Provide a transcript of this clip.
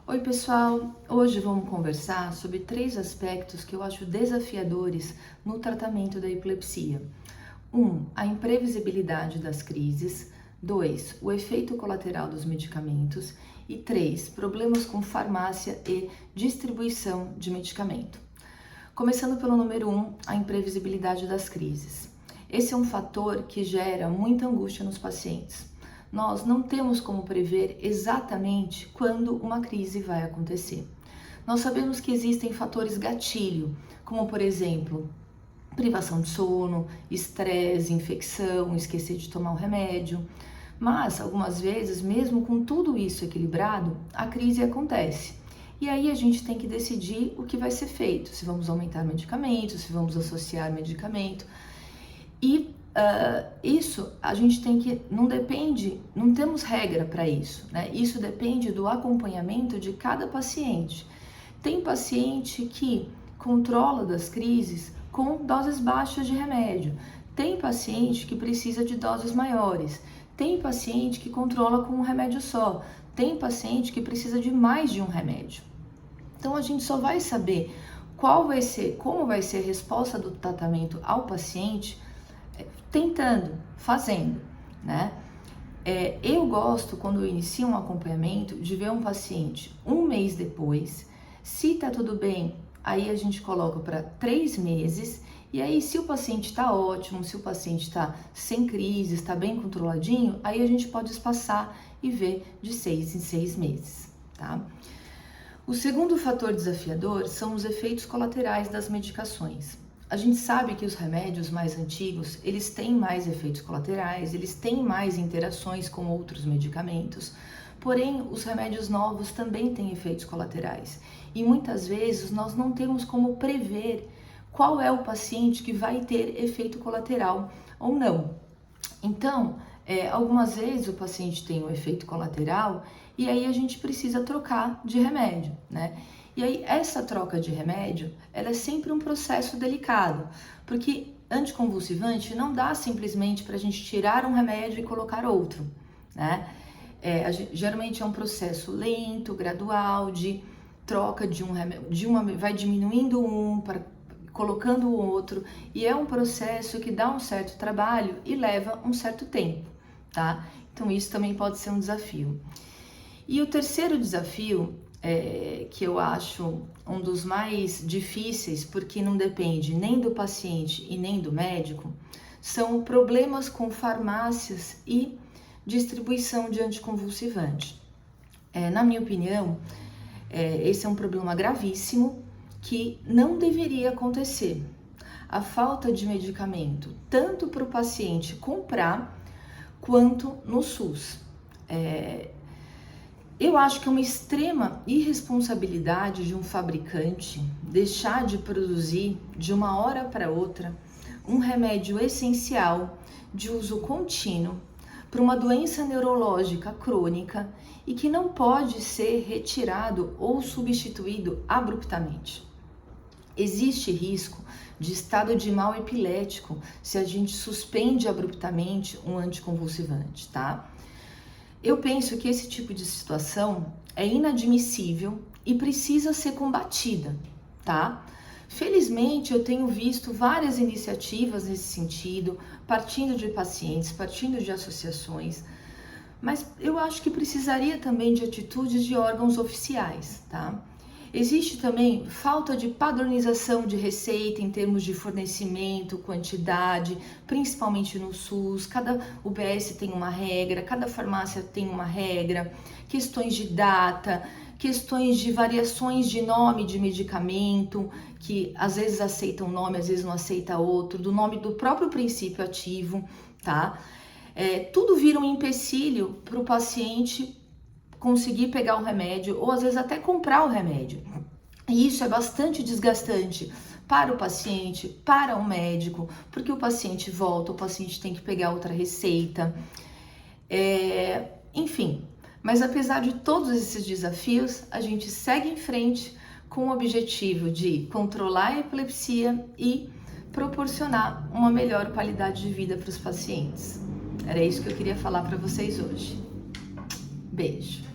Oi, pessoal! Hoje vamos conversar sobre 3 aspectos que eu acho desafiadores no tratamento da epilepsia. 1. A imprevisibilidade das crises. 2. O efeito colateral dos medicamentos. E 3. Problemas com farmácia e distribuição de medicamento. Começando pelo número 1, a imprevisibilidade das crises. Esse é um fator que gera muita angústia nos pacientes. Nós não temos como prever exatamente quando uma crise vai acontecer. Nós sabemos que existem fatores gatilho, como por exemplo, privação de sono, estresse, infecção, esquecer de tomar o remédio. Mas algumas vezes, mesmo com tudo isso equilibrado, a crise acontece. E aí a gente tem que decidir o que vai ser feito, se vamos aumentar medicamentos, se vamos associar medicamento. E isso a gente tem que, não temos regra para isso, né? Isso depende do acompanhamento de cada paciente. Tem paciente que controla das crises com doses baixas de remédio, tem paciente que precisa de doses maiores, tem paciente que controla com um remédio só, tem paciente que precisa de mais de um remédio. Então a gente só vai saber como vai ser a resposta do tratamento ao paciente tentando, fazendo, né? Eu gosto, quando eu inicio um acompanhamento, de ver um paciente um mês depois. Se tá tudo bem, aí a gente coloca para 3 meses. E aí, se o paciente está ótimo, se o paciente está sem crise, está bem controladinho, aí a gente pode espaçar e ver de 6 em 6 meses, tá? O segundo fator desafiador são os efeitos colaterais das medicações. A gente sabe que os remédios mais antigos, eles têm mais efeitos colaterais, eles têm mais interações com outros medicamentos, porém os remédios novos também têm efeitos colaterais. E muitas vezes nós não temos como prever qual é o paciente que vai ter efeito colateral ou não. Então, algumas vezes o paciente tem um efeito colateral e aí a gente precisa trocar de remédio, né? E aí essa troca de remédio, ela é sempre um processo delicado, porque anticonvulsivante não dá simplesmente para a gente tirar um remédio e colocar outro, né? Geralmente é um processo lento, gradual, de troca de um remédio, vai diminuindo um para colocando o outro, e é um processo que dá um certo trabalho e leva um certo tempo, tá? Então isso também pode ser um desafio. E o terceiro desafio, que eu acho um dos mais difíceis, porque não depende nem do paciente e nem do médico, são problemas com farmácias e distribuição de anticonvulsivante. Na minha opinião, esse é um problema gravíssimo que não deveria acontecer. A falta de medicamento, tanto para o paciente comprar, quanto no SUS. Eu acho que é uma extrema irresponsabilidade de um fabricante deixar de produzir de uma hora para outra um remédio essencial de uso contínuo para uma doença neurológica crônica e que não pode ser retirado ou substituído abruptamente. Existe risco de estado de mal epilético se a gente suspende abruptamente um anticonvulsivante, tá? Eu penso que esse tipo de situação é inadmissível e precisa ser combatida, tá? Felizmente, eu tenho visto várias iniciativas nesse sentido, partindo de pacientes, partindo de associações, mas eu acho que precisaria também de atitudes de órgãos oficiais, tá? Existe também falta de padronização de receita em termos de fornecimento, quantidade, principalmente no SUS. Cada UBS tem uma regra, cada farmácia tem uma regra, questões de data, questões de variações de nome de medicamento, que às vezes aceita um nome, às vezes não aceita outro, do nome do próprio princípio ativo, tá? Tudo vira um empecilho para o paciente conseguir pegar o remédio ou às vezes até comprar o remédio. E isso é bastante desgastante para o paciente, para o médico, porque o paciente volta, o paciente tem que pegar outra receita. Enfim, mas apesar de todos esses desafios, a gente segue em frente com o objetivo de controlar a epilepsia e proporcionar uma melhor qualidade de vida para os pacientes. Era isso que eu queria falar para vocês hoje. Beijo!